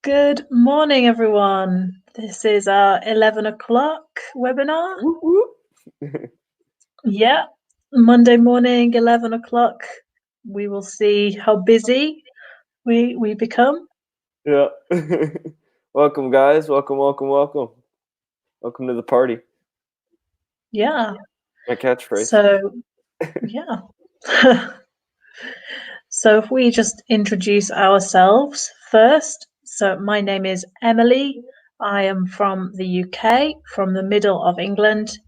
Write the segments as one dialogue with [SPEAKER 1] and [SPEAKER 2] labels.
[SPEAKER 1] Good morning, everyone. This is our 11 o'clock webinar.
[SPEAKER 2] Whoop, whoop.
[SPEAKER 1] Yeah, Monday morning, 11 o'clock. We will see how busy we become.
[SPEAKER 2] Yeah. Welcome, guys. Welcome. Welcome to the party.
[SPEAKER 1] Yeah.
[SPEAKER 2] My catchphrase.
[SPEAKER 1] So, yeah. So if we just introduce ourselves first. So my name is Emily. I am from the UK, from the middle of England,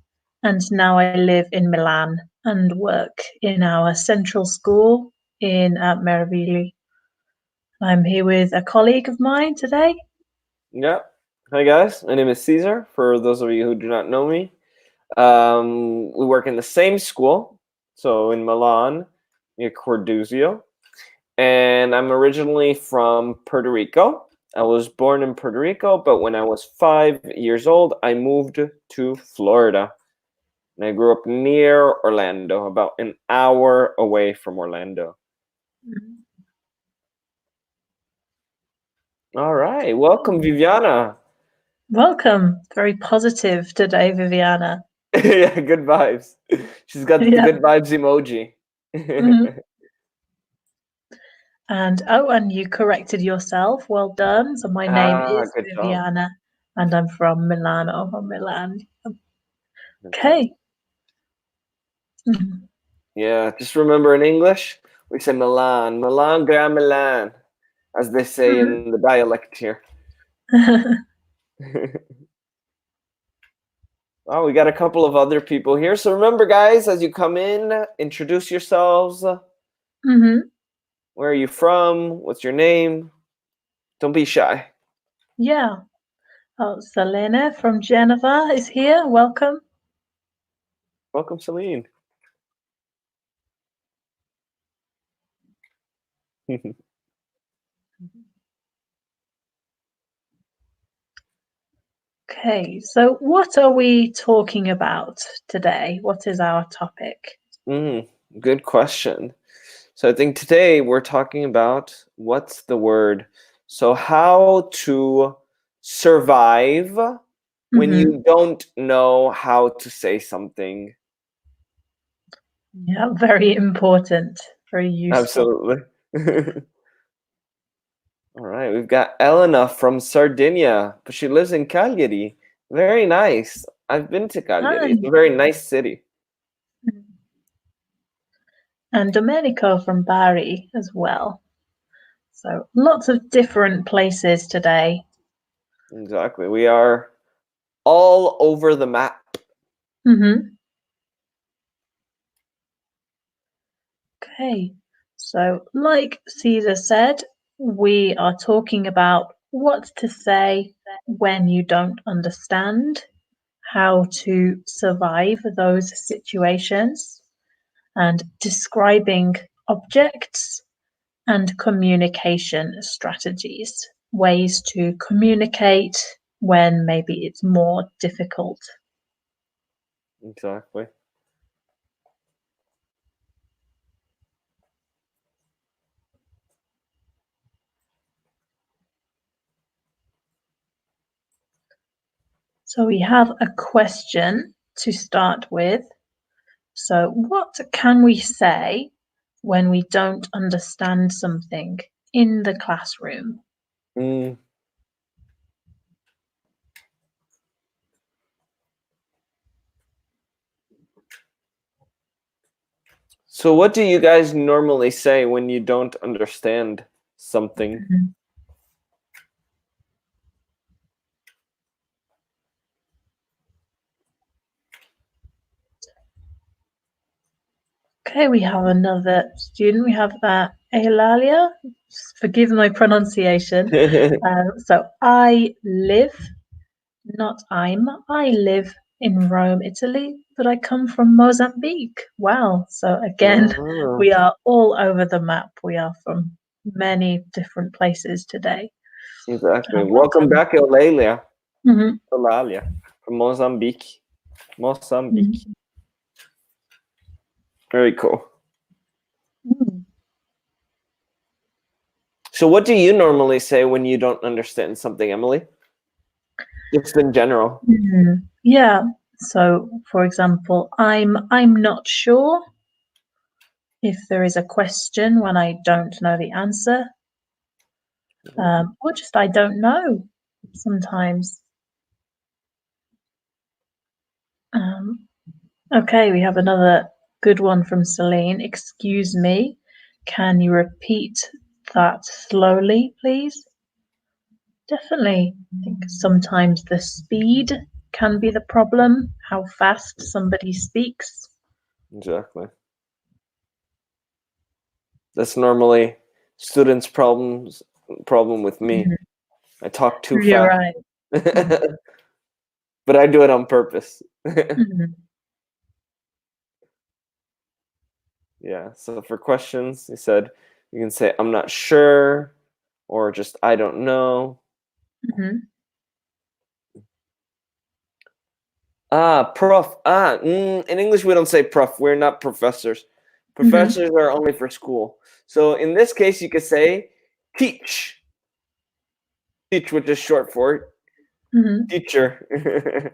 [SPEAKER 1] and now I live in Milan and work in our central school in Meraviglio. I'm here with a colleague of mine today.
[SPEAKER 2] Yeah. Hi, guys. My name is Cesar. For those of you who do not know me, we work in the same school, so in Milan, near Corduzio, and I'm originally from Puerto Rico. I was born in Puerto Rico, but when I was 5 years old, I moved to Florida. And I grew up near Orlando, about an hour away from Orlando. All right. Welcome, Viviana.
[SPEAKER 1] Welcome. Very positive today, Viviana.
[SPEAKER 2] Yeah, good vibes. She's got the good vibes emoji.
[SPEAKER 1] Mhm. And you corrected yourself. Well done. So my name is
[SPEAKER 2] Good job.
[SPEAKER 1] Viviana, and I'm from Milano, from Milan. Okay. Mhm.
[SPEAKER 2] Yeah, just remember in English, we say Milan, Milan, Gran Milan, as they say in the dialect here. Well, we got a couple of other people here. So remember, guys, as you come in, introduce yourselves. Where are you from? What's your name? Don't be shy.
[SPEAKER 1] Yeah. Oh, Selena from Geneva is here. Welcome.
[SPEAKER 2] Welcome, Celine.
[SPEAKER 1] Okay, so what are we talking about today? What is our topic?
[SPEAKER 2] Good question. So I think today we're talking about what's the word? So how to survive when you don't know how to say something.
[SPEAKER 1] Yeah, very important, very useful.
[SPEAKER 2] Absolutely. All right, we've got Elena from Sardinia, but she lives in Cagliari. Very nice. I've been to Cagliari. It's a very nice city.
[SPEAKER 1] And Domenico from Bari as well. So lots of different places today.
[SPEAKER 2] Exactly. We are all over the map.
[SPEAKER 1] Okay, so like Cesar said, we are talking about what to say when you don't understand, how to survive those situations, and describing objects and communication strategies, ways to communicate when maybe it's more difficult.
[SPEAKER 2] Exactly.
[SPEAKER 1] So we have a question to start with. So what can we say when we don't understand something in the classroom?
[SPEAKER 2] So what do you guys normally say when you don't understand something?
[SPEAKER 1] Okay, we have another student. We have Eulalia. Forgive my pronunciation. So I live, not I'm. I live in Rome, Italy, but I come from Mozambique. Wow. So again, we are all over the map. We are from many different places today.
[SPEAKER 2] Exactly. Welcome back, Eulalia. Eulalia from Mozambique. Very cool. So what do you normally say when you don't understand something, Emily? Just in general.
[SPEAKER 1] Yeah. So, for example, I'm not sure if there is a question when I don't know the answer, or just I don't know sometimes. Okay, we have another good one from Celine. Excuse me, can you repeat that slowly, please? Definitely. I think sometimes the speed can be the problem, how fast somebody speaks.
[SPEAKER 2] Exactly. That's normally students' problem with me. I talk too
[SPEAKER 1] You're
[SPEAKER 2] fast.
[SPEAKER 1] right.
[SPEAKER 2] But I do it on purpose.
[SPEAKER 1] Mhm.
[SPEAKER 2] Yeah. So for questions, he said you can say I'm not sure or just I don't know.
[SPEAKER 1] Mhm.
[SPEAKER 2] Prof. In English we don't say prof. We're not professors.
[SPEAKER 1] Mhm.
[SPEAKER 2] Professors are only for school. So in this case, you could say teach. Teach, which is short for
[SPEAKER 1] Mhm.
[SPEAKER 2] teacher.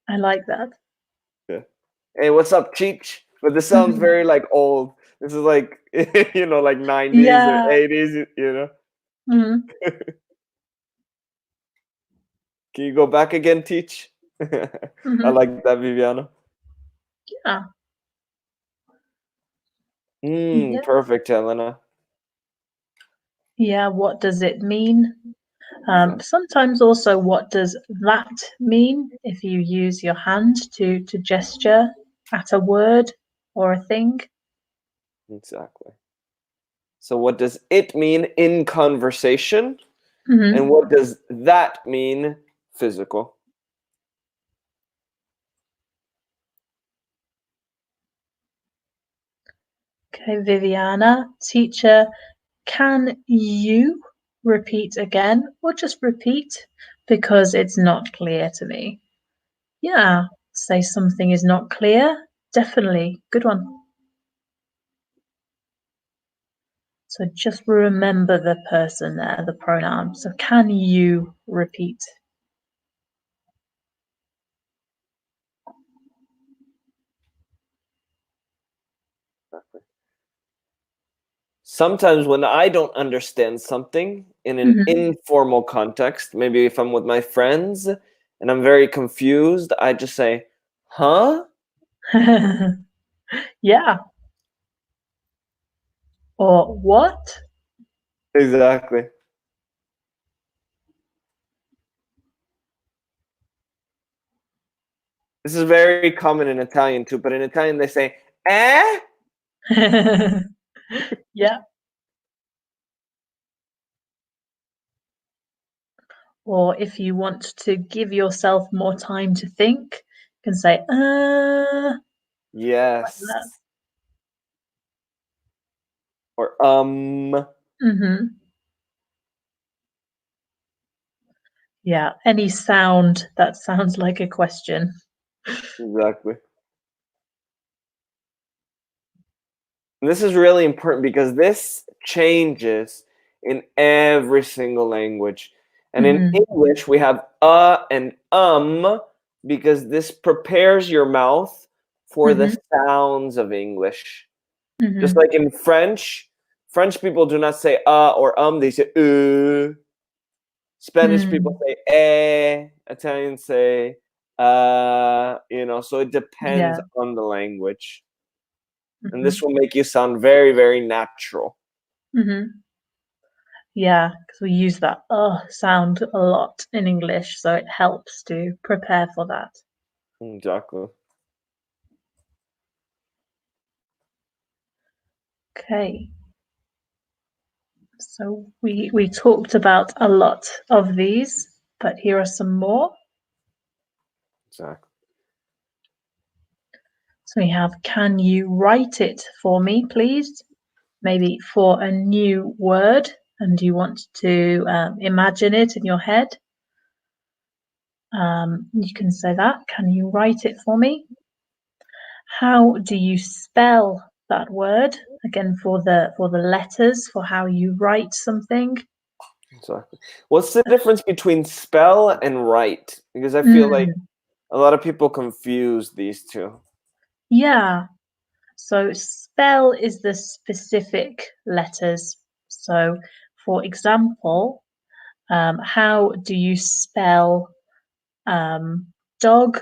[SPEAKER 1] I like that.
[SPEAKER 2] Yeah. Hey, what's up, Cheech? But this sounds
[SPEAKER 1] Mhm.
[SPEAKER 2] very like old. This is like like 90s or
[SPEAKER 1] Yeah.
[SPEAKER 2] 80s.
[SPEAKER 1] Mhm.
[SPEAKER 2] Can you go back again, Teach? I
[SPEAKER 1] Mhm.
[SPEAKER 2] like that, Viviana.
[SPEAKER 1] Yeah. Yeah.
[SPEAKER 2] Perfect, Helena.
[SPEAKER 1] Yeah. What does it mean?
[SPEAKER 2] Exactly.
[SPEAKER 1] Sometimes also, what does that mean if you use your hand to gesture at a word or a thing?
[SPEAKER 2] Exactly. So, what does it mean in conversation? And
[SPEAKER 1] Mhm.
[SPEAKER 2] what does that mean physical?
[SPEAKER 1] Okay, Viviana, teacher, can you repeat again or just repeat because it's not clear to me? Yeah, say something is not clear. Definitely. Good one. So just remember the person there, the pronoun. So can you repeat?
[SPEAKER 2] Sometimes when I don't understand something in an
[SPEAKER 1] Mhm.
[SPEAKER 2] informal context, maybe if I'm with my friends and I'm very confused, I just say, huh?
[SPEAKER 1] Yeah. Or what?
[SPEAKER 2] Exactly. This is very common in Italian too, but in Italian they say, eh?
[SPEAKER 1] Yeah. Or if you want to give yourself more time to think, you can say, like that.
[SPEAKER 2] Yes. Or,
[SPEAKER 1] Hmm. Yeah. Any sound that sounds like a question.
[SPEAKER 2] exactly. And this is really important because this changes in every single language. And in
[SPEAKER 1] Hmm.
[SPEAKER 2] English, we have and because this prepares your mouth for the
[SPEAKER 1] Hmm.
[SPEAKER 2] sounds of English. Just
[SPEAKER 1] Hmm.
[SPEAKER 2] like in French, French people do not say or they say Spanish people
[SPEAKER 1] Mm.
[SPEAKER 2] say Italians say so it depends
[SPEAKER 1] Yeah.
[SPEAKER 2] on the language. And this
[SPEAKER 1] Hmm.
[SPEAKER 2] will make you sound very, very natural.
[SPEAKER 1] Hmm. Yeah, because we use that sound a lot in English, so it helps to prepare for that.
[SPEAKER 2] Exactly.
[SPEAKER 1] Okay. So we talked about a lot of these, but here are some more.
[SPEAKER 2] Exactly.
[SPEAKER 1] So we have, can you write it for me, please? Maybe for a new word, and you want to imagine it in your head. You can say that. Can you write it for me? How do you spell that word. Again, for the letters, for how you write something.
[SPEAKER 2] Exactly. What's the difference between spell and write? Because I feel like a lot of people confuse these two.
[SPEAKER 1] Yeah. So spell is the specific letters. So, for example, how do you spell dog?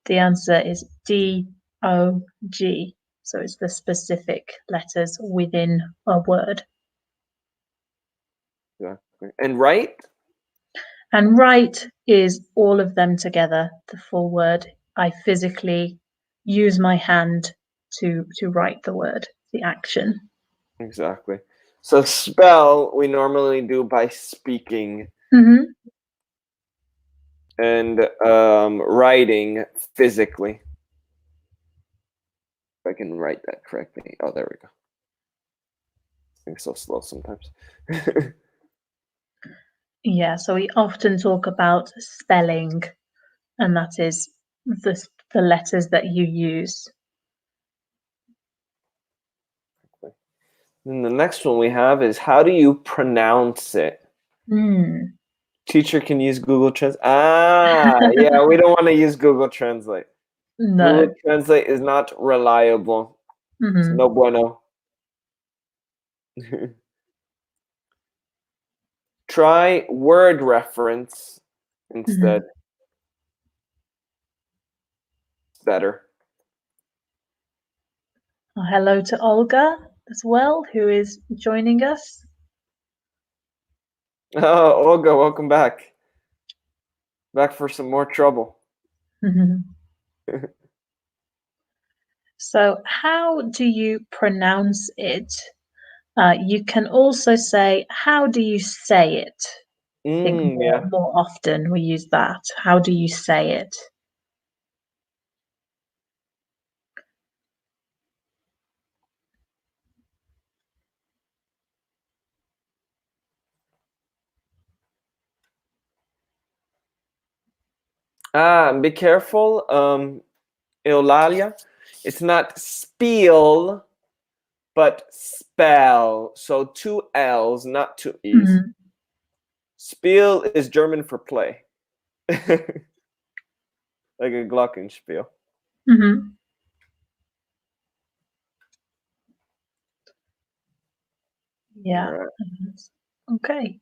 [SPEAKER 1] The answer is D-O-G. So it's the specific letters within a word.
[SPEAKER 2] Exactly. And write?
[SPEAKER 1] And write is all of them together, the full word. I physically use my hand to write the word, the action.
[SPEAKER 2] Exactly. So spell we normally do by speaking,
[SPEAKER 1] Mm-hmm.
[SPEAKER 2] and writing physically. If I can write that correctly. Oh, there we go. I'm so slow sometimes.
[SPEAKER 1] Yeah, so we often talk about spelling, and that is the letters that you use.
[SPEAKER 2] And the next one we have is how do you pronounce it? Teacher can use Google Translate. Yeah, we don't want to use Google Translate.
[SPEAKER 1] No.
[SPEAKER 2] Google Translate is not reliable. It's no bueno. Try word reference instead. It's better.
[SPEAKER 1] Hello to Olga as well, who is joining us.
[SPEAKER 2] Oh, Olga, welcome back. Back for some more trouble.
[SPEAKER 1] So, how do you pronounce it? You can also say, how do you say it? I think more often we use that. How do you say it?
[SPEAKER 2] Be careful, Eulalia. It's not spiel, but spell. So 2 L's, not 2 E's. Spiel is German for play. Like a Glockenspiel.
[SPEAKER 1] Yeah. Right. Okay.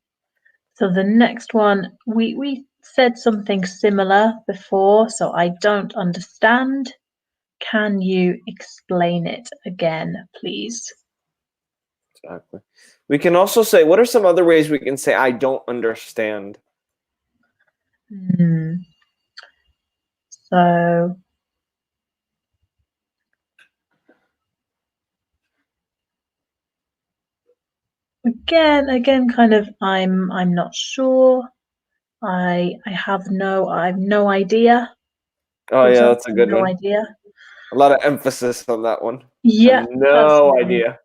[SPEAKER 1] So the next one, we said something similar before, so I don't understand. Can you explain it again, please?
[SPEAKER 2] Exactly. We can also say, what are some other ways we can say, I don't understand?
[SPEAKER 1] So again, kind of, I'm not sure. I have no idea.
[SPEAKER 2] Oh yeah, that's a good
[SPEAKER 1] no
[SPEAKER 2] one.
[SPEAKER 1] idea.
[SPEAKER 2] A lot of emphasis on that one.
[SPEAKER 1] Yeah,
[SPEAKER 2] I have no idea.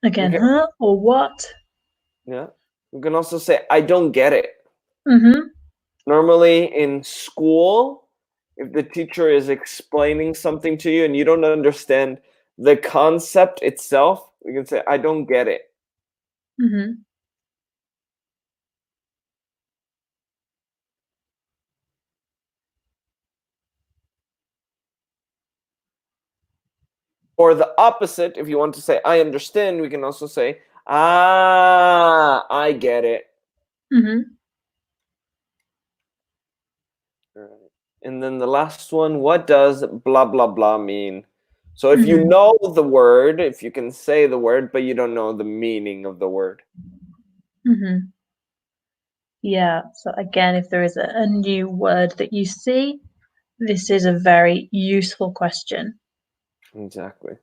[SPEAKER 1] Again, huh? Or what?
[SPEAKER 2] Yeah. We can also say, I don't get it.
[SPEAKER 1] Mm-hmm.
[SPEAKER 2] Normally in school, if the teacher is explaining something to you and you don't understand the concept itself, we can say, I don't get it.
[SPEAKER 1] Mm-hmm.
[SPEAKER 2] Or the opposite, if you want to say, I understand, we can also say, I get it.
[SPEAKER 1] Mm-hmm.
[SPEAKER 2] And then the last one, what does blah, blah, blah mean? So if you know the word, if you can say the word, but you don't know the meaning of the word.
[SPEAKER 1] Yeah, so again, if there is a new word that you see, this is a very useful question.
[SPEAKER 2] Exactly.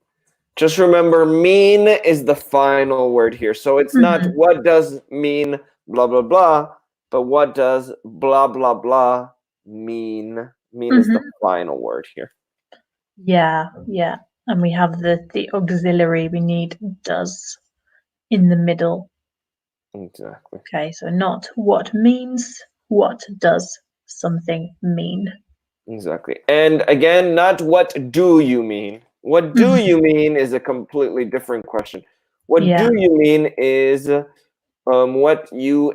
[SPEAKER 2] Just remember, mean is the final word here. So it's not what does mean blah, blah, blah, but what does blah, blah, blah mean? Mean is the final word here.
[SPEAKER 1] Yeah. And we have the auxiliary, we need does in the middle.
[SPEAKER 2] Exactly.
[SPEAKER 1] Okay, so not what means, what does something mean?
[SPEAKER 2] Exactly. And again, not what do you mean. What do you mean is a completely different question. What
[SPEAKER 1] Yeah.
[SPEAKER 2] do you mean is what you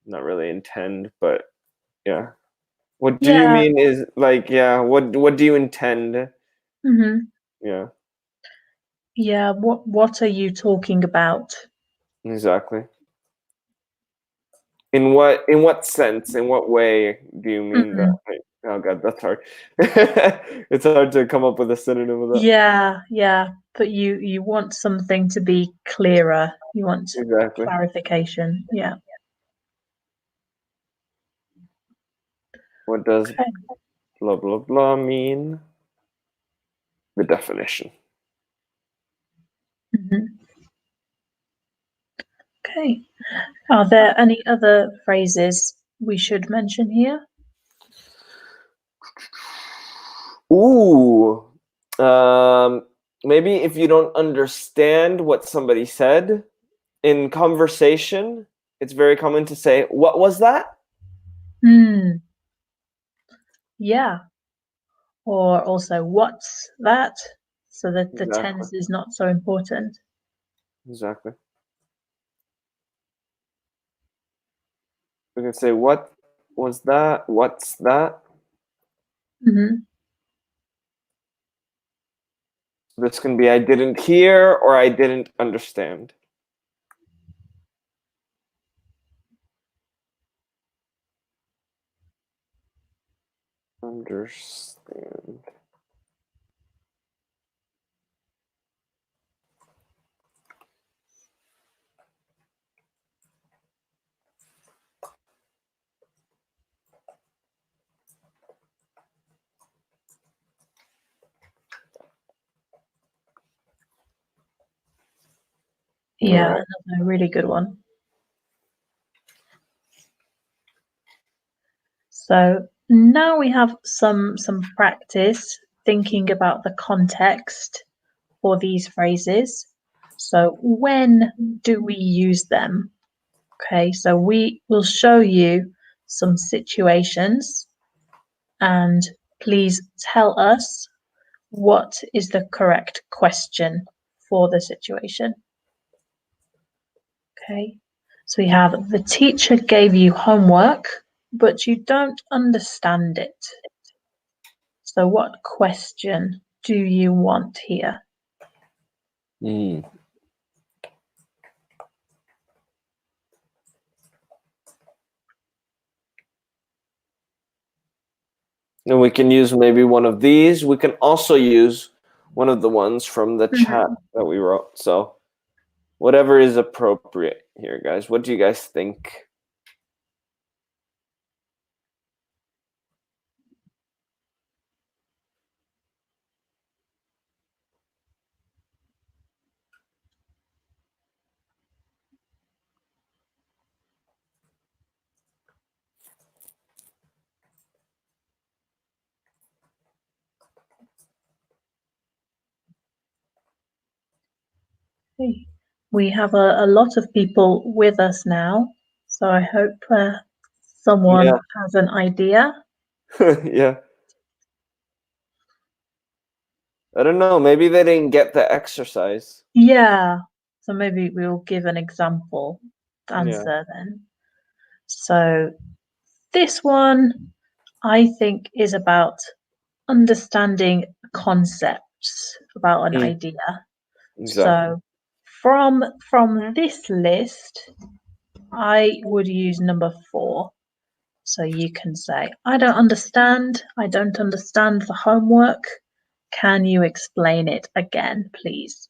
[SPEAKER 2] not really intend, but yeah. What do you
[SPEAKER 1] Yeah.
[SPEAKER 2] mean is like, yeah, what do you intend?
[SPEAKER 1] hmm
[SPEAKER 2] Yeah,
[SPEAKER 1] Yeah. What are you talking about?
[SPEAKER 2] exactly. In what sense, in what way do you mean that?
[SPEAKER 1] hmm
[SPEAKER 2] Oh god, that's hard. It's hard to come up with a synonym of that.
[SPEAKER 1] Yeah. Yeah. But you want something to be clearer. You want
[SPEAKER 2] Exactly.
[SPEAKER 1] clarification. Yeah.
[SPEAKER 2] What does
[SPEAKER 1] Okay.
[SPEAKER 2] blah blah blah mean? The definition.
[SPEAKER 1] hmm Okay. Are there any other phrases we should mention here?
[SPEAKER 2] Ooh. Maybe if you don't understand what somebody said in conversation, it's very common to say, "What was that?"
[SPEAKER 1] Hmm. Yeah. Or also, what's that? So that the
[SPEAKER 2] Exactly.
[SPEAKER 1] tense is not so important.
[SPEAKER 2] Exactly. We can say, "What was that? What's that?"
[SPEAKER 1] hmm
[SPEAKER 2] This can be I didn't hear or I didn't understand. Understand. All
[SPEAKER 1] Yeah,
[SPEAKER 2] right.
[SPEAKER 1] another really good one. So now we have some practice thinking about the context for these phrases. So when do we use them? Okay, so we will show you some situations and please tell us what is the correct question for the situation. Okay, so we have the teacher gave you homework, but you don't understand it. So, what question do you want here?
[SPEAKER 2] Mm. And we can use maybe one of these. We can also use one of the ones from the chat
[SPEAKER 1] Mhm.
[SPEAKER 2] that we wrote. So whatever is appropriate here, guys. What do you guys think?
[SPEAKER 1] Okay. We have a lot of people with us now, so I hope someone
[SPEAKER 2] Yeah.
[SPEAKER 1] has an idea.
[SPEAKER 2] Yeah. I don't know. Maybe they didn't get the exercise.
[SPEAKER 1] Yeah, so maybe we'll give an example
[SPEAKER 2] Yeah.
[SPEAKER 1] answer then. So, this one I think is about understanding concepts about an
[SPEAKER 2] Mm,
[SPEAKER 1] idea.
[SPEAKER 2] exactly.
[SPEAKER 1] So from this list, I would use number 4. So you can say, I don't understand. I don't understand the homework. Can you explain it again, please?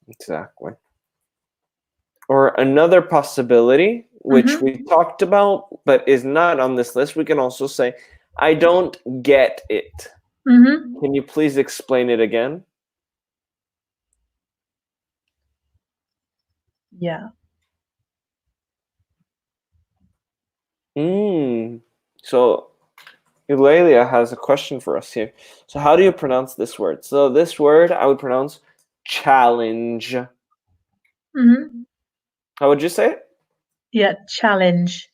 [SPEAKER 2] Exactly. Or another possibility, which
[SPEAKER 1] Mm-hmm.
[SPEAKER 2] we talked about but is not on this list, we can also say, I don't get it.
[SPEAKER 1] Mm-hmm.
[SPEAKER 2] Can you please explain it again?
[SPEAKER 1] Yeah.
[SPEAKER 2] So Eulalia has a question for us here. So how do you pronounce this word? So this word I would pronounce challenge.
[SPEAKER 1] Mm-hmm.
[SPEAKER 2] How would you say it?
[SPEAKER 1] Yeah. Challenge.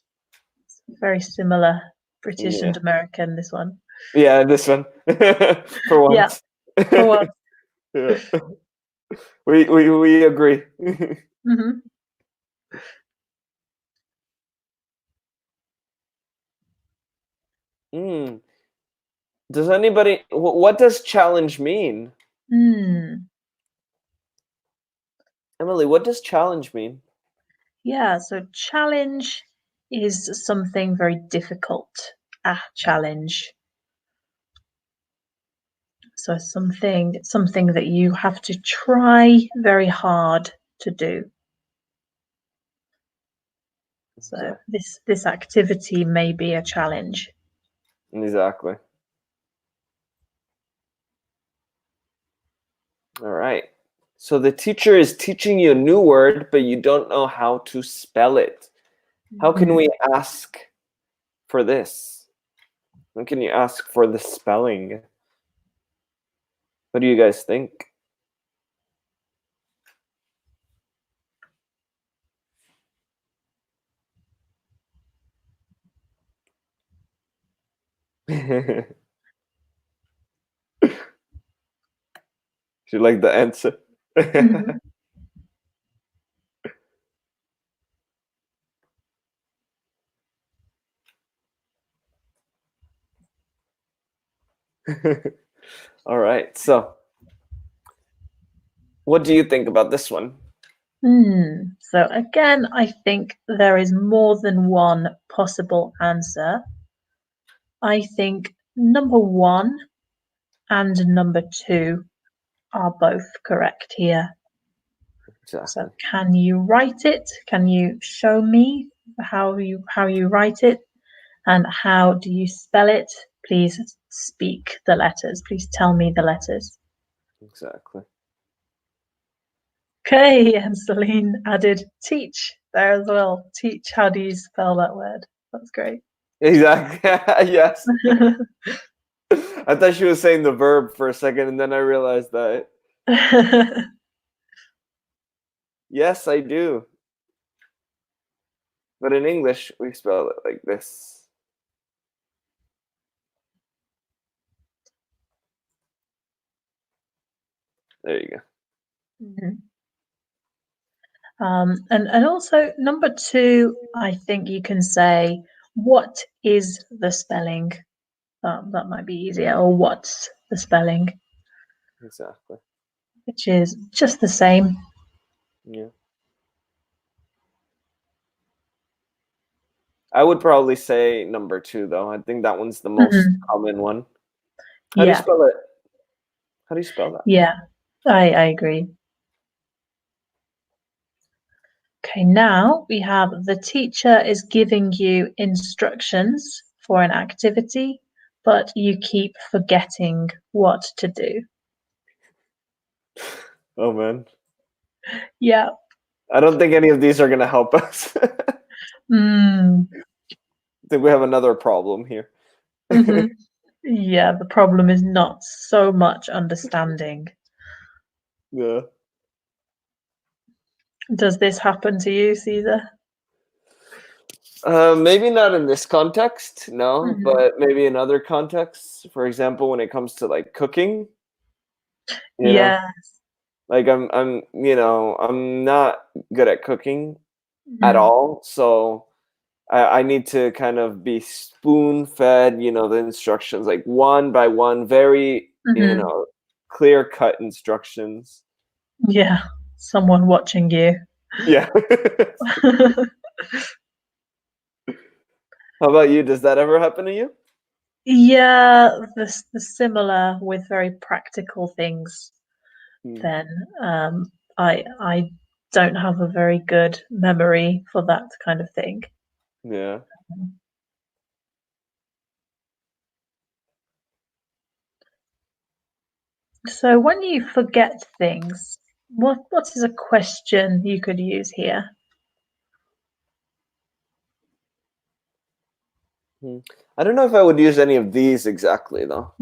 [SPEAKER 1] Very similar British
[SPEAKER 2] Yeah.
[SPEAKER 1] and American, this one.
[SPEAKER 2] Yeah, this one. For
[SPEAKER 1] Yeah,
[SPEAKER 2] once.
[SPEAKER 1] for once.
[SPEAKER 2] Yeah. We agree.
[SPEAKER 1] Hmm.
[SPEAKER 2] Mm. Does anybody what does challenge mean? Emily, what does challenge mean?
[SPEAKER 1] Yeah, so challenge is something very difficult. A challenge. So something that you have to try very hard to do. So
[SPEAKER 2] Okay.
[SPEAKER 1] this activity may be a challenge.
[SPEAKER 2] Exactly. All right. So the teacher is teaching you a new word, but you don't know how to spell it. How can we ask for this? How can you ask for the spelling? What do you guys think? Do you like the answer?
[SPEAKER 1] Mhm.
[SPEAKER 2] All right. So, what do you think about this one?
[SPEAKER 1] So again, I think there is more than one possible answer. I think number one and number two are both correct here. So
[SPEAKER 2] Exactly.
[SPEAKER 1] can you write it? Can you show me how you write it and how do you spell it? Please speak the letters. Please tell me the letters.
[SPEAKER 2] Exactly.
[SPEAKER 1] Okay, and Celine added teach there as well. Teach, how do you spell that word? That's great.
[SPEAKER 2] Exactly. Yes. I thought she was saying the verb for a second, and then I realized that. Yes, I do. But in English, we spell it like this. There you go.
[SPEAKER 1] Mhm. And also number two, I think you can say, what is the spelling? That might be easier, or what's the spelling,
[SPEAKER 2] Exactly.
[SPEAKER 1] which is just the same.
[SPEAKER 2] Yeah. I would probably say number two, though. I think that one's the most common one. How do you
[SPEAKER 1] Yeah,
[SPEAKER 2] spell it? How do you spell that?
[SPEAKER 1] yeah, I agree. Okay, now we have the teacher is giving you instructions for an activity, but you keep forgetting what to do.
[SPEAKER 2] Oh, man.
[SPEAKER 1] Yeah.
[SPEAKER 2] I don't think any of these are going to help us. I
[SPEAKER 1] Mm.
[SPEAKER 2] think we have another problem here.
[SPEAKER 1] Hmm. Yeah, the problem is not so much understanding.
[SPEAKER 2] Yeah.
[SPEAKER 1] Does this happen to you, Cesar?
[SPEAKER 2] Maybe not in this context, no,
[SPEAKER 1] Hmm.
[SPEAKER 2] but maybe in other contexts. For example, when it comes to like cooking, you know,
[SPEAKER 1] Yeah.
[SPEAKER 2] like I'm not good at cooking at
[SPEAKER 1] Hmm.
[SPEAKER 2] all. So I need to kind of be spoon fed, the instructions like one by one, very,
[SPEAKER 1] Hmm.
[SPEAKER 2] clear cut instructions.
[SPEAKER 1] Yeah, someone watching you.
[SPEAKER 2] Yeah. How about you? Does that ever happen to you?
[SPEAKER 1] Yeah, the similar with very practical things.
[SPEAKER 2] Hmm.
[SPEAKER 1] Then I don't have a very good memory for that kind of thing.
[SPEAKER 2] Yeah.
[SPEAKER 1] So when you forget things, what is a question you could use here?
[SPEAKER 2] Hmm. I don't know if I would use any of these exactly though.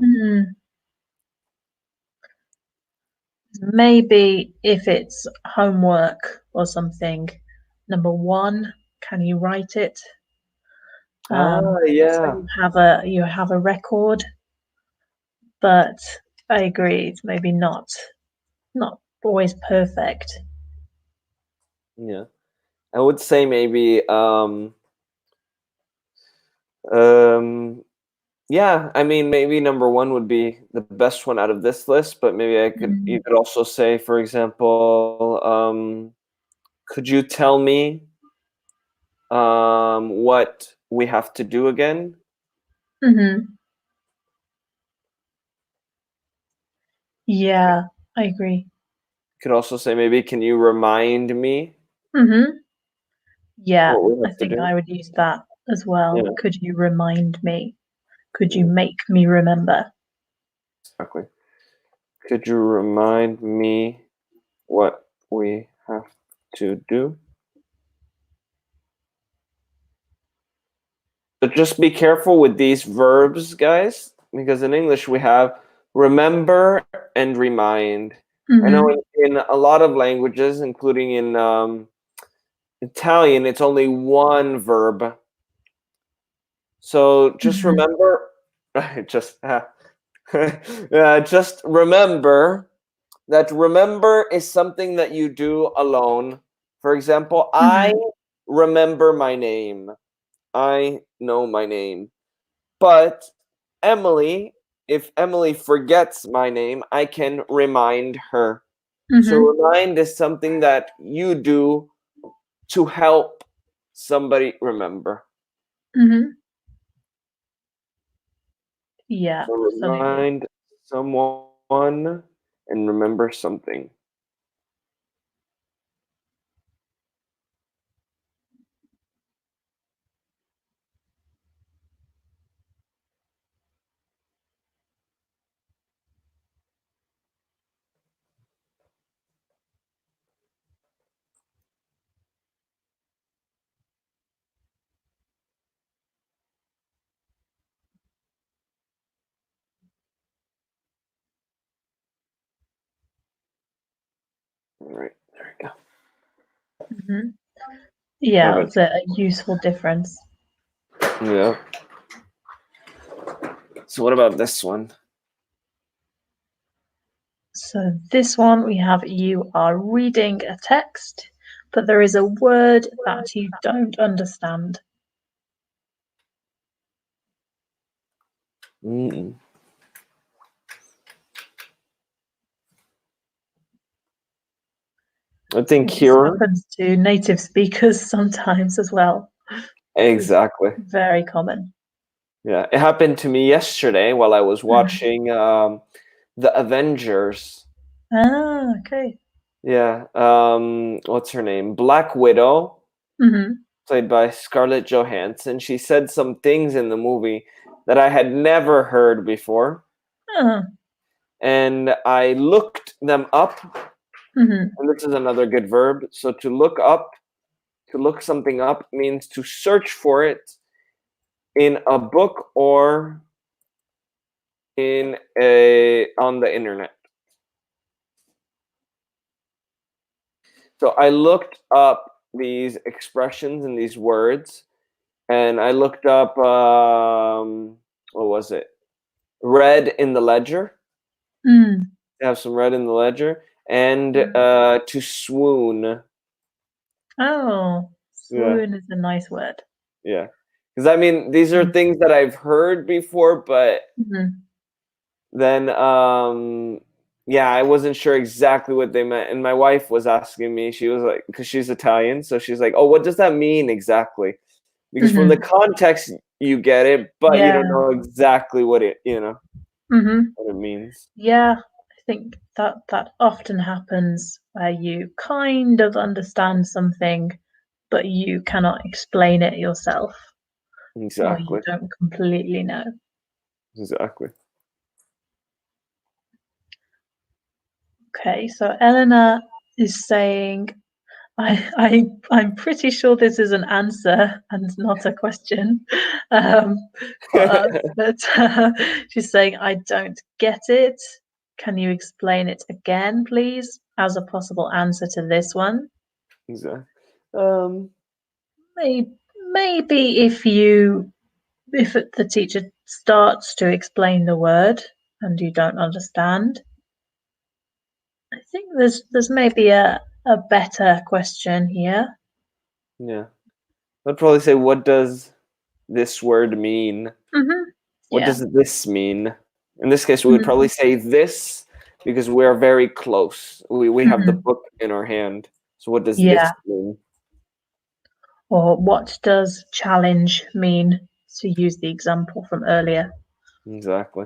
[SPEAKER 1] Maybe if it's homework or something. Number one, can you write it? So
[SPEAKER 2] Yeah.
[SPEAKER 1] you have a record, but I agree, it's maybe not always perfect.
[SPEAKER 2] Yeah. I would say maybe um yeah, I mean maybe number one would be the best one out of this list, but maybe you
[SPEAKER 1] Mm.
[SPEAKER 2] could also say, for example, could you tell me what we have to do again?
[SPEAKER 1] Mhm. Yeah, I agree.
[SPEAKER 2] Could also say maybe, can you remind me
[SPEAKER 1] Mhm. Yeah,
[SPEAKER 2] what we
[SPEAKER 1] I
[SPEAKER 2] have to
[SPEAKER 1] think
[SPEAKER 2] do?
[SPEAKER 1] I would use that as well.
[SPEAKER 2] Yeah,
[SPEAKER 1] Could you remind me? Could you
[SPEAKER 2] yeah,
[SPEAKER 1] make me remember?
[SPEAKER 2] exactly. Could you remind me what we have to do? But just be careful with these verbs, guys, because in English we have remember and remind. I know
[SPEAKER 1] Mhm.
[SPEAKER 2] in a lot of languages, including in Italian, it's only one verb. So just
[SPEAKER 1] Mhm.
[SPEAKER 2] remember, just just remember that remember is something that you do alone. For example, I
[SPEAKER 1] Mhm.
[SPEAKER 2] remember my name. I know my name. But Emily, if Emily forgets my name, I can remind her. So
[SPEAKER 1] Mhm.
[SPEAKER 2] remind is something that you do to help somebody remember.
[SPEAKER 1] Mhm. Yeah,
[SPEAKER 2] So
[SPEAKER 1] absolutely.
[SPEAKER 2] remind someone and remember something. All right, there we go.
[SPEAKER 1] Mhm.
[SPEAKER 2] What
[SPEAKER 1] Yeah,
[SPEAKER 2] about
[SPEAKER 1] it's a useful difference.
[SPEAKER 2] you? Yeah. So what about this one?
[SPEAKER 1] So this one we have you are reading a text, but there is a word that you don't understand.
[SPEAKER 2] Mm. I think
[SPEAKER 1] This
[SPEAKER 2] here
[SPEAKER 1] happens to native speakers sometimes as well. This is
[SPEAKER 2] exactly.
[SPEAKER 1] very common.
[SPEAKER 2] Yeah, it happened to me yesterday while I was
[SPEAKER 1] Mhm.
[SPEAKER 2] watching the Avengers.
[SPEAKER 1] Okay.
[SPEAKER 2] Yeah, what's her name? Black Widow,
[SPEAKER 1] Mhm.
[SPEAKER 2] played by Scarlett Johansson. She said some things in the movie that I had never heard before,
[SPEAKER 1] Uh,
[SPEAKER 2] and I looked them up.
[SPEAKER 1] mhm.
[SPEAKER 2] And this is another good verb. So to look something up means to search for it in a book or in a on the internet. So I looked up these expressions and these words, and I looked up what was it? Red in the ledger.
[SPEAKER 1] Mm.
[SPEAKER 2] Have some red in the ledger, and to swoon.
[SPEAKER 1] Oh,
[SPEAKER 2] Yeah,
[SPEAKER 1] swoon is a nice word.
[SPEAKER 2] yeah. Because I mean, these are
[SPEAKER 1] Mm.
[SPEAKER 2] things that I've heard before, but
[SPEAKER 1] Mhm.
[SPEAKER 2] then yeah, I wasn't sure exactly what they meant, and my wife was asking me. She was like, because she's Italian, so she's like, "Oh, what does that mean exactly?" Because from the
[SPEAKER 1] Mhm.
[SPEAKER 2] context you get it, but you
[SPEAKER 1] Yeah.
[SPEAKER 2] don't know exactly what
[SPEAKER 1] Mhm.
[SPEAKER 2] what it means.
[SPEAKER 1] Yeah, I think that often happens where you kind of understand something, but you cannot explain it yourself, or you
[SPEAKER 2] Exactly,
[SPEAKER 1] don't completely know.
[SPEAKER 2] exactly.
[SPEAKER 1] Okay, so Eleanor is saying, I'm pretty sure this is an answer and not a question um, for us, but she's saying, I don't get it. Can you explain it again, please, as a possible answer to this one?
[SPEAKER 2] Exactly.
[SPEAKER 1] Maybe, maybe if the teacher starts to explain the word and you don't understand, I think there's maybe a better question here.
[SPEAKER 2] Yeah. I'd probably say, what does this word mean? What
[SPEAKER 1] Yeah.
[SPEAKER 2] does this mean? In this case, we would
[SPEAKER 1] Mhm.
[SPEAKER 2] probably say this because we're very close. We have the
[SPEAKER 1] Mhm.
[SPEAKER 2] book in our hand. So what does
[SPEAKER 1] Yeah.
[SPEAKER 2] this mean?
[SPEAKER 1] Or what does challenge mean? To use the example from earlier.
[SPEAKER 2] Exactly.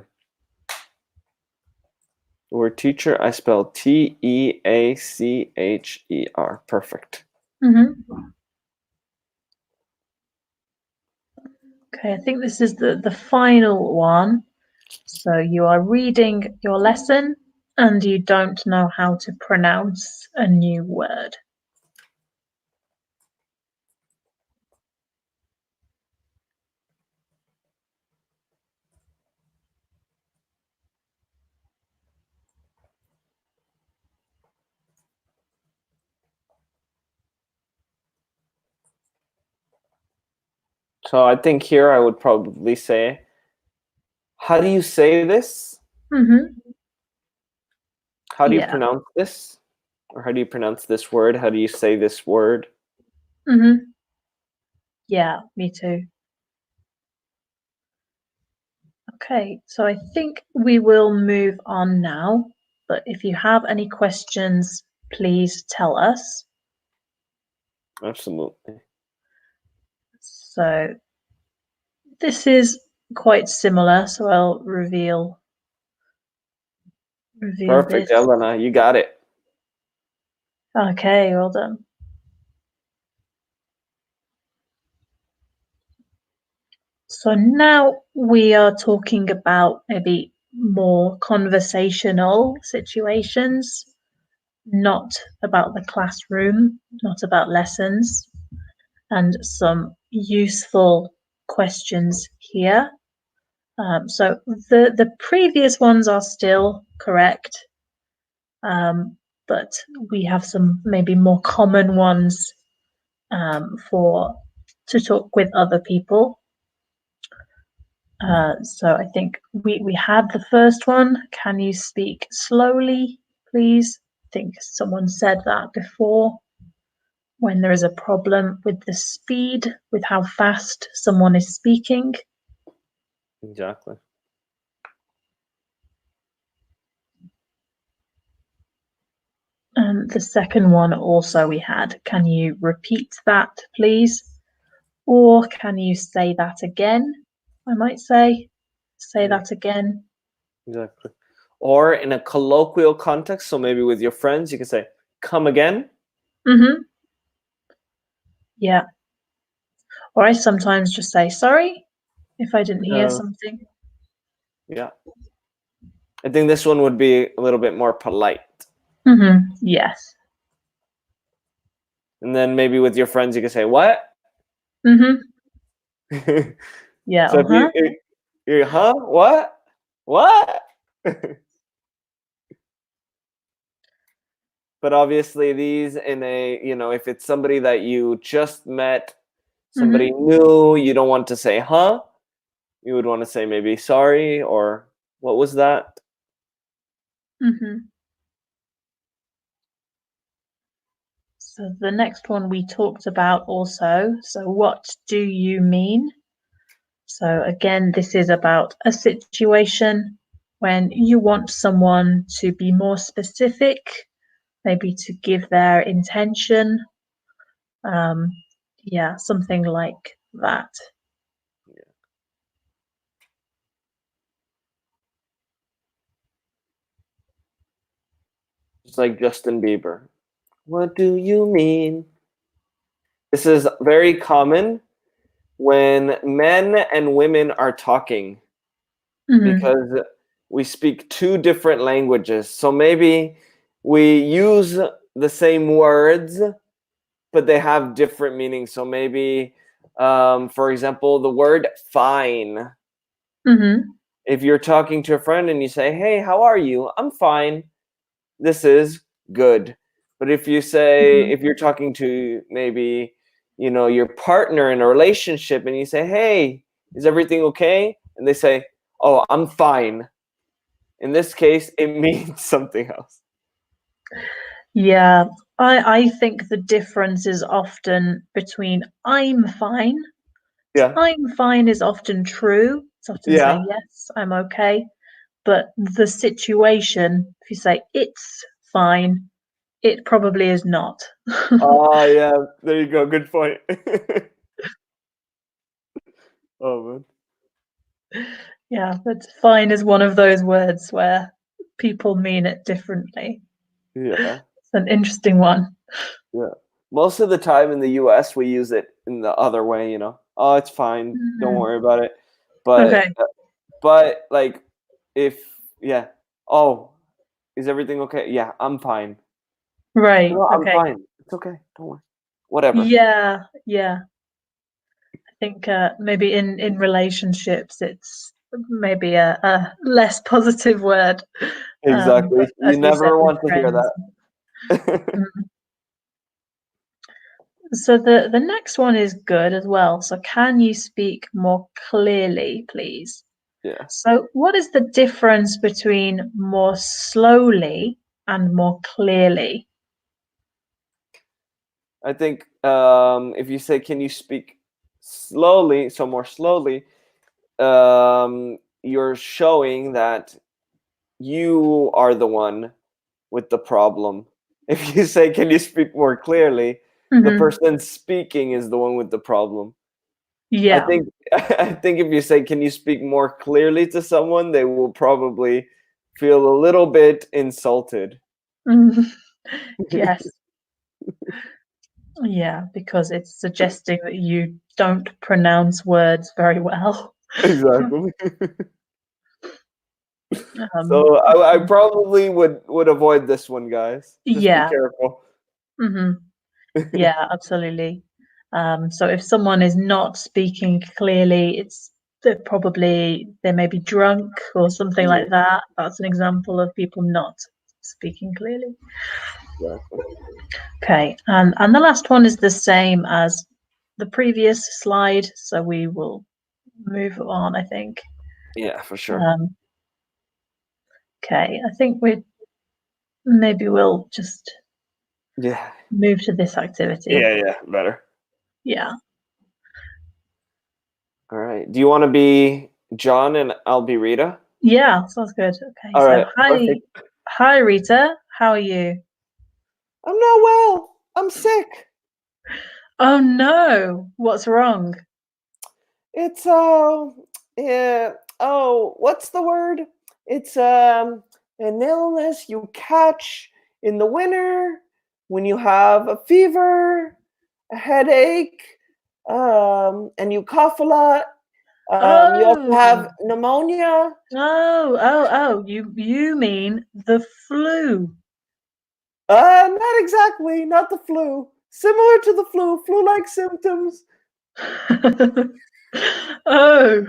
[SPEAKER 2] The word teacher, I spell Teacher. Perfect.
[SPEAKER 1] Okay, I think this is the final one. So you are reading your lesson and you don't know how to pronounce a new word.
[SPEAKER 2] So I think here I would probably say, how do you say this? How do you
[SPEAKER 1] Yeah.
[SPEAKER 2] pronounce this? Or how do you pronounce this word? How do you say this word?
[SPEAKER 1] Yeah, me too. Okay, so I think we will move on now, but if you have any questions, please tell us.
[SPEAKER 2] Absolutely.
[SPEAKER 1] So this is quite similar, so I'll reveal
[SPEAKER 2] Perfect,
[SPEAKER 1] this.
[SPEAKER 2] Elena. You got it.
[SPEAKER 1] Okay, well done. So now we are talking about maybe more conversational situations, not about the classroom, not about lessons, and some useful questions here. So the previous ones are still correct, but we have some maybe more common ones for to talk with other people. So I think we had the first one. Can you speak slowly, please? I think someone said that before. When there is a problem with the speed, with how fast someone is speaking.
[SPEAKER 2] Exactly.
[SPEAKER 1] The second one also we had. Can you repeat that, please? Or can you say that again? I might say that again.
[SPEAKER 2] Exactly. Or in a colloquial context, so maybe with your friends, you can say, come again.
[SPEAKER 1] Yeah. Or I sometimes just say sorry if I didn't hear something.
[SPEAKER 2] Yeah. I think this one would be a little bit more polite.
[SPEAKER 1] Yes.
[SPEAKER 2] And then maybe with your friends, you can say, what?
[SPEAKER 1] Yeah.
[SPEAKER 2] So if you huh? What? What? But obviously these in a, if it's somebody that you just met, somebody new, you don't want to say, huh? You would want to say maybe sorry or what was that?
[SPEAKER 1] So the next one we talked about also. So what do you mean? So again, this is about a situation when you want someone to be more specific, maybe to give their intention. Yeah, something like that.
[SPEAKER 2] Just like Justin Bieber. What do you mean? This is very common when men and women are talking because we speak two different languages. So maybe we use the same words, but they have different meanings. So maybe, for example, the word fine. If you're talking to a friend and you say, hey, how are you? I'm fine. This is good. But if you say, if you're talking to maybe your partner in a relationship and you say, hey, is everything okay? And they say, oh, I'm fine. In this case, it means something else.
[SPEAKER 1] Yeah, I think the difference is often between I'm fine.
[SPEAKER 2] Yeah.
[SPEAKER 1] I'm fine is often true. It's often
[SPEAKER 2] Yeah.
[SPEAKER 1] saying, yes, I'm okay. But the situation, if you say it's fine, it probably is not.
[SPEAKER 2] Oh, yeah. There you go. Good point. Oh, man.
[SPEAKER 1] Yeah, but fine is one of those words where people mean it differently.
[SPEAKER 2] Yeah.
[SPEAKER 1] It's an interesting one.
[SPEAKER 2] Yeah. Most of the time in the US, we use it in the other way, Oh, it's fine. Don't worry about it.
[SPEAKER 1] Okay,
[SPEAKER 2] But like, yeah. Oh, is everything okay? Yeah, I'm fine.
[SPEAKER 1] right,
[SPEAKER 2] No, I'm
[SPEAKER 1] okay.
[SPEAKER 2] fine. It's okay. Don't worry. Whatever.
[SPEAKER 1] Yeah, yeah. I think maybe in relationships it's maybe a less positive word.
[SPEAKER 2] Exactly.
[SPEAKER 1] But
[SPEAKER 2] You
[SPEAKER 1] as you said,
[SPEAKER 2] never
[SPEAKER 1] with
[SPEAKER 2] want to hear
[SPEAKER 1] friends.
[SPEAKER 2] that.
[SPEAKER 1] Mm. So the next one is good as well. So can you speak more clearly, please?
[SPEAKER 2] Yeah.
[SPEAKER 1] So what is the difference between more slowly and more clearly?
[SPEAKER 2] I think if you say, can you speak slowly, so more slowly, you're showing that you are the one with the problem. If you say, can you speak more clearly, the
[SPEAKER 1] Hmm.
[SPEAKER 2] person speaking is the one with the problem. I
[SPEAKER 1] Yeah.
[SPEAKER 2] think I think if you say, can you speak more clearly to someone, they will probably feel a little bit insulted.
[SPEAKER 1] Mhm. Yes. Yeah, because it's suggesting that you don't pronounce words very well.
[SPEAKER 2] Exactly.
[SPEAKER 1] Um,
[SPEAKER 2] So I probably would avoid this one, guys. Just be
[SPEAKER 1] yeah.
[SPEAKER 2] careful.
[SPEAKER 1] Hmm. Yeah, absolutely. So if someone is not speaking clearly, they may be drunk or something
[SPEAKER 2] Yeah,
[SPEAKER 1] like that. That's an example of people not speaking clearly.
[SPEAKER 2] exactly.
[SPEAKER 1] Okay, and the last one is the same as the previous slide, so we will move on, I think.
[SPEAKER 2] Yeah, for sure.
[SPEAKER 1] Um, okay, I think we'll just
[SPEAKER 2] Yeah.
[SPEAKER 1] move to this activity.
[SPEAKER 2] Yeah, better.
[SPEAKER 1] Yeah.
[SPEAKER 2] All right. Do you want to be John and I'll be Rita?
[SPEAKER 1] Yeah, sounds good. Okay,
[SPEAKER 2] All
[SPEAKER 1] so
[SPEAKER 2] right, perfect.
[SPEAKER 1] hi Rita, how are you?
[SPEAKER 2] I'm not well. I'm sick.
[SPEAKER 1] Oh no, what's wrong?
[SPEAKER 2] It's yeah. Oh, what's the word? It's an illness you catch in the winter when you have a fever, a headache, and you cough a lot. You also
[SPEAKER 1] Oh,
[SPEAKER 2] have pneumonia.
[SPEAKER 1] you mean the flu?
[SPEAKER 2] Not exactly, not the flu. Similar to the flu, flu-like symptoms.
[SPEAKER 1] Oh,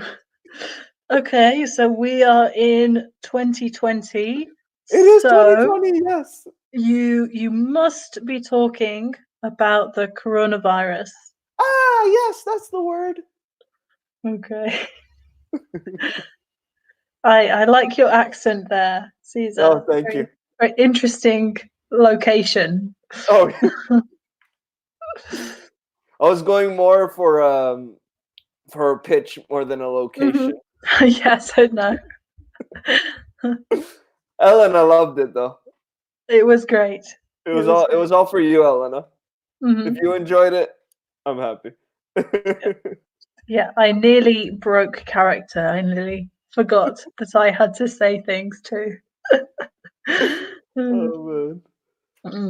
[SPEAKER 1] okay, so we are in 2020.
[SPEAKER 2] It is
[SPEAKER 1] So
[SPEAKER 2] 2020, yes.
[SPEAKER 1] you must be talking about the coronavirus.
[SPEAKER 2] Ah, yes, that's the word.
[SPEAKER 1] Okay. I like your accent there,
[SPEAKER 2] Oh,
[SPEAKER 1] Cesar.
[SPEAKER 2] thank you.
[SPEAKER 1] Very very interesting location.
[SPEAKER 2] Oh, I was going more for a pitch more than a
[SPEAKER 1] Hmm.
[SPEAKER 2] location.
[SPEAKER 1] Yes, I know.
[SPEAKER 2] Elena loved it though.
[SPEAKER 1] It was great. It was
[SPEAKER 2] It
[SPEAKER 1] great.
[SPEAKER 2] was all for you, Elena. If
[SPEAKER 1] Hmm.
[SPEAKER 2] you enjoyed it, I'm happy.
[SPEAKER 1] Yeah, I nearly broke character. I nearly forgot that I had to say things too. Mm.
[SPEAKER 2] Oh man.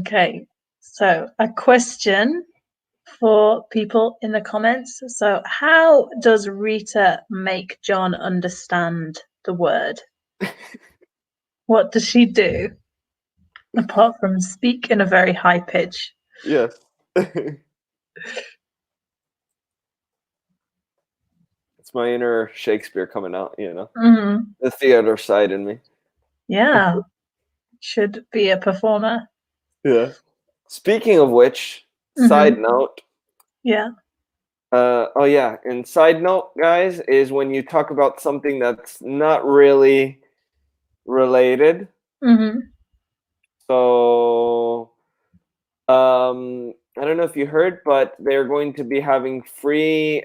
[SPEAKER 1] Okay, so a question for people in the comments. So, how does Rita make John understand the word? What does she do apart from speak in a very high pitch?
[SPEAKER 2] Yes. It's my inner Shakespeare coming out.
[SPEAKER 1] Hmm.
[SPEAKER 2] The theater side in me.
[SPEAKER 1] Yeah, should be a performer.
[SPEAKER 2] Yeah. Speaking of which,
[SPEAKER 1] Hmm.
[SPEAKER 2] side note,
[SPEAKER 1] Yeah.
[SPEAKER 2] Oh yeah, and side note, guys, is when you talk about something that's not really related.
[SPEAKER 1] Mm-hmm.
[SPEAKER 2] So, I don't know if you heard, but they're going to be having free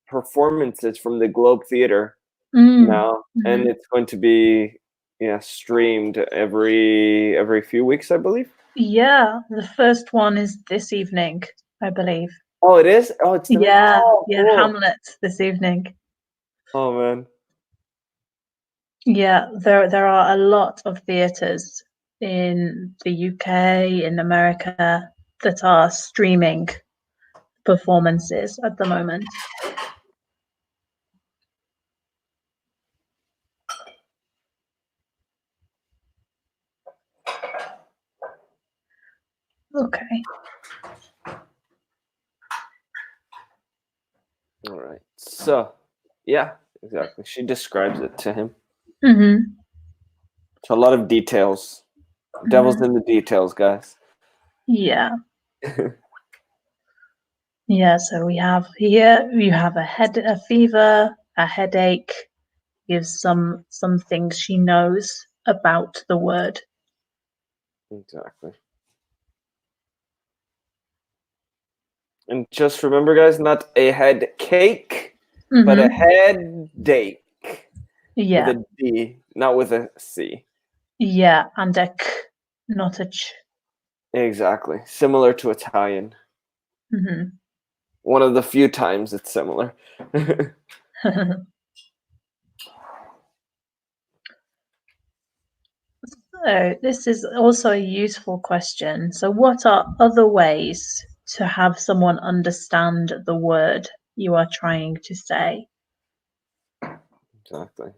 [SPEAKER 2] performances from the Globe Theater now, and
[SPEAKER 1] Mm-hmm.
[SPEAKER 2] it's going to be streamed every few weeks, I believe.
[SPEAKER 1] Yeah, the first one is this evening, I believe.
[SPEAKER 2] Oh, it is. Oh, it's the next.
[SPEAKER 1] Yeah,
[SPEAKER 2] Oh,
[SPEAKER 1] yeah,
[SPEAKER 2] cool.
[SPEAKER 1] Hamlet this evening.
[SPEAKER 2] Oh man.
[SPEAKER 1] Yeah, there are a lot of theatres in the UK, in America, that are streaming performances at the moment. Okay.
[SPEAKER 2] All right. So, yeah, exactly. She describes it to him.
[SPEAKER 1] Mm-hmm.
[SPEAKER 2] So a lot of details. Devil's in the details, guys.
[SPEAKER 1] Yeah. Yeah, so we have here, you have a fever, a headache, gives some things she knows about the word.
[SPEAKER 2] Exactly. And just remember, guys, not a head cake, but a
[SPEAKER 1] Mm-hmm.
[SPEAKER 2] headache with
[SPEAKER 1] Yeah,
[SPEAKER 2] a D, not with a C.
[SPEAKER 1] yeah, and a k, not a ch.
[SPEAKER 2] Exactly. Similar to Italian.
[SPEAKER 1] Mm-hmm.
[SPEAKER 2] One of the few times it's similar.
[SPEAKER 1] So this is also a useful question. So what are other ways to have someone understand the word you are trying to say?
[SPEAKER 2] Exactly.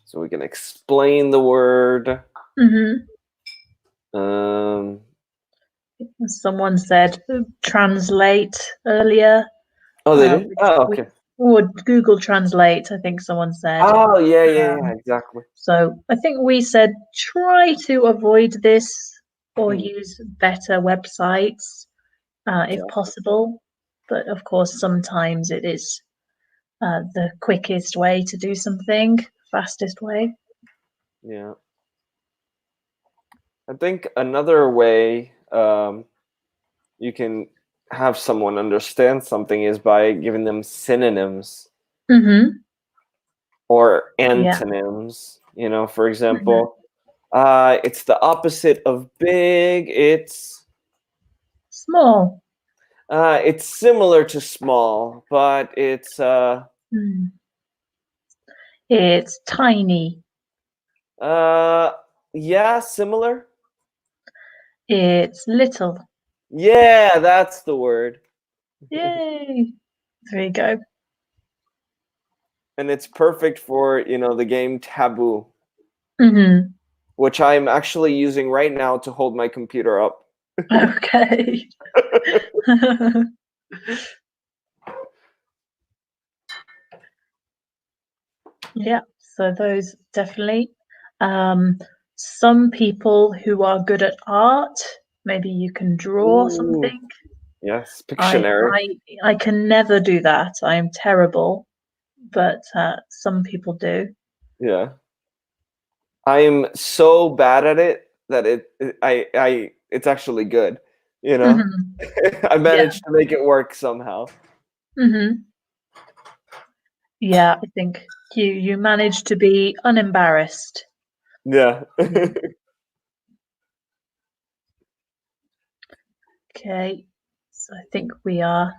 [SPEAKER 2] So we can explain the word.
[SPEAKER 1] Mm-hmm.
[SPEAKER 2] Um,
[SPEAKER 1] Someone said translate earlier.
[SPEAKER 2] oh, they did?
[SPEAKER 1] Which
[SPEAKER 2] Oh,
[SPEAKER 1] we
[SPEAKER 2] okay.
[SPEAKER 1] would Google Translate, I think someone said.
[SPEAKER 2] Oh, yeah, exactly.
[SPEAKER 1] So I think we said try to avoid this or
[SPEAKER 2] Hmm.
[SPEAKER 1] use better websites if possible. But of course, sometimes it is the quickest way to do something, fastest way.
[SPEAKER 2] Yeah. I think another way you can have someone understand something is by giving them synonyms
[SPEAKER 1] Mm-hmm.
[SPEAKER 2] or
[SPEAKER 1] Yeah.
[SPEAKER 2] antonyms. For
[SPEAKER 1] Mm-hmm.
[SPEAKER 2] example, it's the opposite of big.
[SPEAKER 1] Small.
[SPEAKER 2] It's similar to small, but it's
[SPEAKER 1] Mm. It's tiny.
[SPEAKER 2] uh yeah, similar.
[SPEAKER 1] It's little.
[SPEAKER 2] Yeah, that's the word.
[SPEAKER 1] Yay. There you go.
[SPEAKER 2] And it's perfect for, the game Taboo,
[SPEAKER 1] Mm-hmm.
[SPEAKER 2] which I'm actually using right now to hold my computer up.
[SPEAKER 1] Okay. Yeah, so those definitely. Some people who are good at art, maybe you can draw
[SPEAKER 2] Ooh,
[SPEAKER 1] something.
[SPEAKER 2] yes,
[SPEAKER 1] I
[SPEAKER 2] Pictionary.
[SPEAKER 1] I I can never do that. I am terrible, but some people do.
[SPEAKER 2] Yeah. I am so bad at it that it's actually good, you know?
[SPEAKER 1] Hmm.
[SPEAKER 2] I
[SPEAKER 1] Yeah.
[SPEAKER 2] managed to make it work somehow.
[SPEAKER 1] Hmm. Yeah, I think you manage to be unembarrassed.
[SPEAKER 2] Yeah.
[SPEAKER 1] Mm. Okay, so I think we are.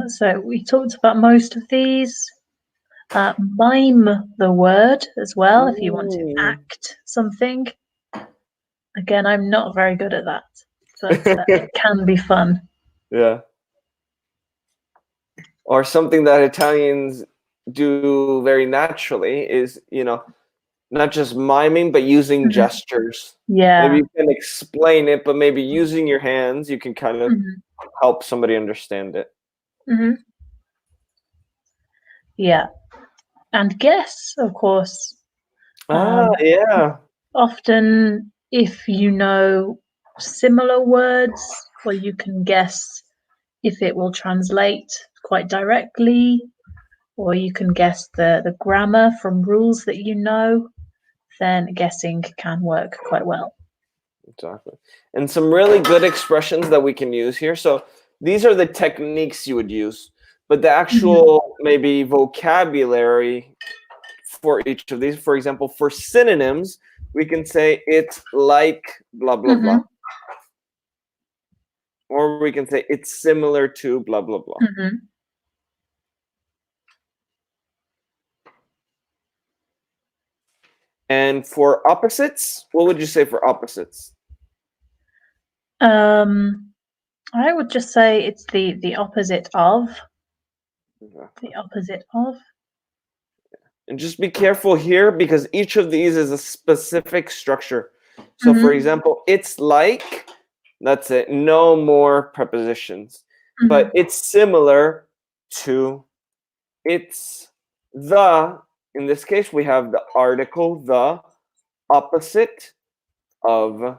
[SPEAKER 1] So we talked about most of these. Mime the word as well if you want to
[SPEAKER 2] Ooh.
[SPEAKER 1] act something. Again, I'm not very good at that, but it can be fun.
[SPEAKER 2] Yeah. Or something that Italians do very naturally is, not just miming, but using
[SPEAKER 1] Mhm.
[SPEAKER 2] gestures. Maybe
[SPEAKER 1] Yeah.
[SPEAKER 2] you can explain it, but maybe using your hands, you can kind of
[SPEAKER 1] Hmm.
[SPEAKER 2] help somebody understand it.
[SPEAKER 1] Hmm. Yeah. And guess, of course.
[SPEAKER 2] Ah, yeah.
[SPEAKER 1] Often, if you know similar words, or you can guess if it will translate quite directly, or you can guess the grammar from rules that you know, then guessing can work quite well.
[SPEAKER 2] Exactly. And some really good expressions that we can use here. So these are the techniques you would use, but the actual maybe vocabulary for each of these, for example, for synonyms, we can say it's like blah, blah, blah. Or we can say it's similar to blah, blah, blah. And for opposites, what would you say for opposites?
[SPEAKER 1] I would just say it's the opposite of.
[SPEAKER 2] Exactly.
[SPEAKER 1] The opposite of.
[SPEAKER 2] And just be careful here because each of these is a specific structure. So for example, it's like, that's it, no more prepositions. But it's similar to, it's the, in this case, we have the article, the, opposite of,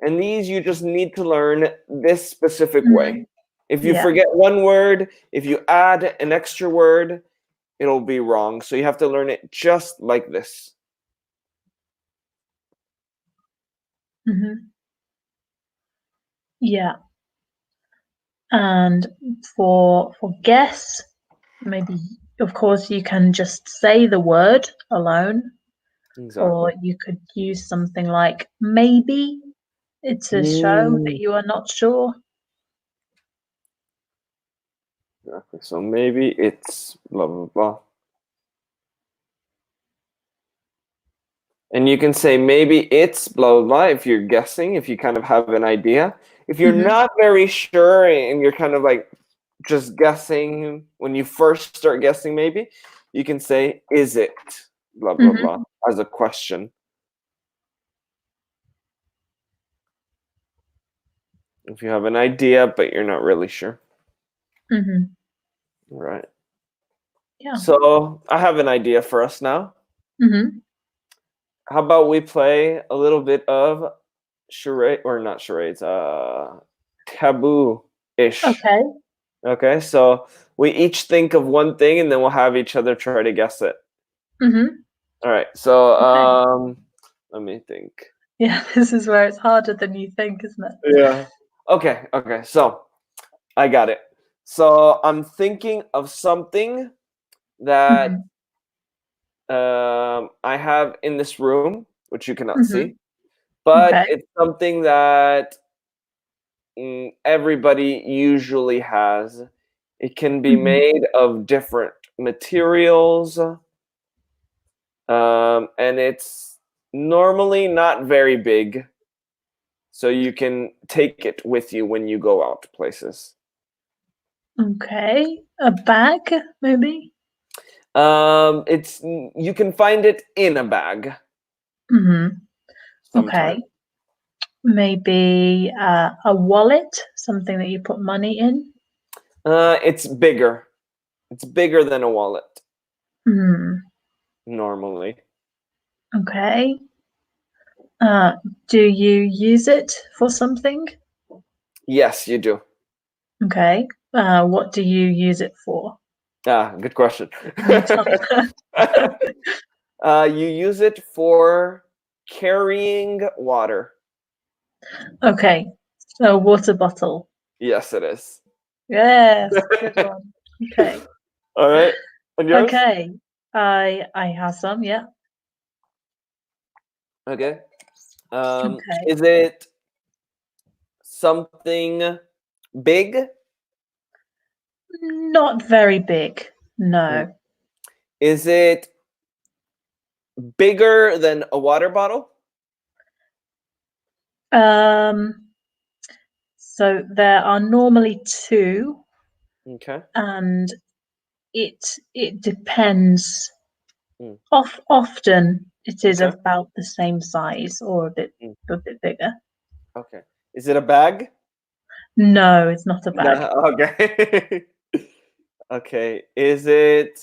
[SPEAKER 2] and these you just need to learn this specific way. If you forget one word, if you add an extra word, it'll be wrong. So you have to learn it just like this.
[SPEAKER 1] Yeah. And for guess, maybe of course you can just say the word alone, or you could use something like maybe. It's a show that you are not sure.
[SPEAKER 2] Exactly. So maybe it's blah, blah, blah. And you can say maybe it's blah, blah, blah if you're guessing, if you kind of have an idea. If you're not very sure and you're kind of like just guessing, when you first start guessing maybe, you can say, is it blah, blah, blah, as a question. If you have an idea, but you're not really sure. Right.
[SPEAKER 1] Yeah.
[SPEAKER 2] So I have an idea for us now. How about we play a little bit of charade, or not charades, taboo-ish.
[SPEAKER 1] Okay.
[SPEAKER 2] Okay, so we each think of one thing and then we'll have each other try to guess it. All right, so let me think.
[SPEAKER 1] Yeah, this is where it's harder than you think, isn't it?
[SPEAKER 2] Yeah. Okay, so I got it. So I'm thinking of something that I have in this room, which you cannot see, but it's something that everybody usually has. It can be made of different materials, and it's normally not very big, so you can take it with you when you go out places.
[SPEAKER 1] Okay, a bag, maybe?
[SPEAKER 2] It's, you can find it in a bag.
[SPEAKER 1] Okay. Maybe a wallet, something that you put money in?
[SPEAKER 2] It's bigger. It's bigger than a wallet. Normally.
[SPEAKER 1] Okay. Do you use it for something?
[SPEAKER 2] Yes, you do.
[SPEAKER 1] Okay. What do you use it for?
[SPEAKER 2] Good question.
[SPEAKER 1] Can you tell me that?
[SPEAKER 2] You use it for carrying water.
[SPEAKER 1] Okay. A water bottle.
[SPEAKER 2] Yes, it is.
[SPEAKER 1] Yes, good one. Okay.
[SPEAKER 2] All right. And yours?
[SPEAKER 1] Okay. I have some, yeah.
[SPEAKER 2] Okay.
[SPEAKER 1] Okay.
[SPEAKER 2] Is it something big?
[SPEAKER 1] Not very big. No.
[SPEAKER 2] Is it bigger than a water bottle?
[SPEAKER 1] So there are normally two.
[SPEAKER 2] Okay.
[SPEAKER 1] And it depends. Often it is
[SPEAKER 2] Okay.
[SPEAKER 1] about the same size or a bit bigger.
[SPEAKER 2] Okay. Is it a bag?
[SPEAKER 1] No, it's not a bag.
[SPEAKER 2] No, okay. Okay. Is it,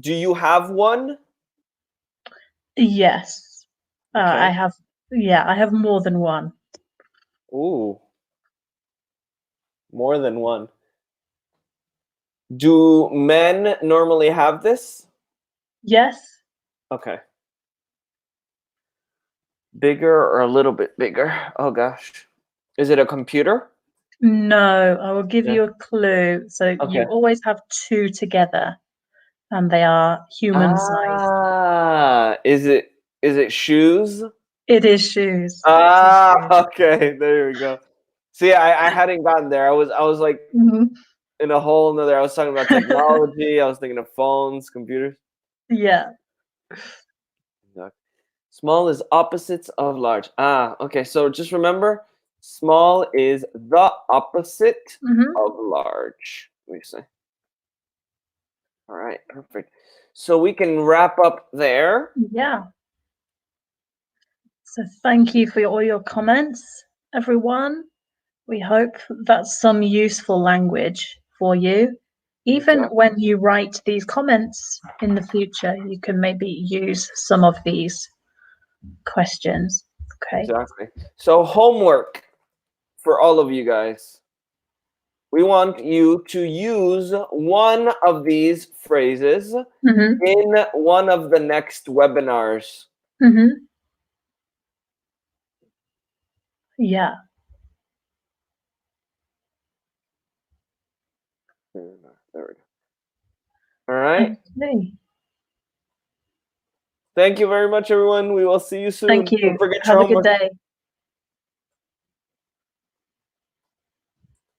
[SPEAKER 2] do you have one?
[SPEAKER 1] Yes.
[SPEAKER 2] Okay.
[SPEAKER 1] I have more than one.
[SPEAKER 2] Ooh. More than one. Do men normally have this?
[SPEAKER 1] Yes.
[SPEAKER 2] Okay. Bigger or a little bit bigger? Oh gosh. Is it a computer?
[SPEAKER 1] No, I will give
[SPEAKER 2] Yeah.
[SPEAKER 1] you a clue. So
[SPEAKER 2] Okay.
[SPEAKER 1] you always have two together, and they are human sized.
[SPEAKER 2] Ah, is it shoes?
[SPEAKER 1] It is shoes. It is
[SPEAKER 2] Ah,
[SPEAKER 1] shoes.
[SPEAKER 2] okay, there we go. See, I hadn't gotten there. I was like
[SPEAKER 1] Mhm.
[SPEAKER 2] in a whole nother. I was talking about technology. I was thinking of phones, computers.
[SPEAKER 1] Yeah.
[SPEAKER 2] No. Small is opposites of large. Ah, okay. So just remember, small is the opposite
[SPEAKER 1] Hmm.
[SPEAKER 2] of large. We say. All right, perfect. So we can wrap up there.
[SPEAKER 1] Yeah. So thank you for all your comments, everyone. We hope that's some useful language for you. Even
[SPEAKER 2] Exactly.
[SPEAKER 1] when you write these comments in the future, you can maybe use some of these questions. Okay.
[SPEAKER 2] Exactly. So homework for all of you guys. We want you to use one of these phrases
[SPEAKER 1] Hmm.
[SPEAKER 2] in one of the next webinars.
[SPEAKER 1] Hmm. Yeah.
[SPEAKER 2] There we go. All right.
[SPEAKER 1] Okay.
[SPEAKER 2] Thank you very much, everyone. We will see you soon.
[SPEAKER 1] Thank you.
[SPEAKER 2] Don't forget your
[SPEAKER 1] Have a good
[SPEAKER 2] homework.
[SPEAKER 1] day.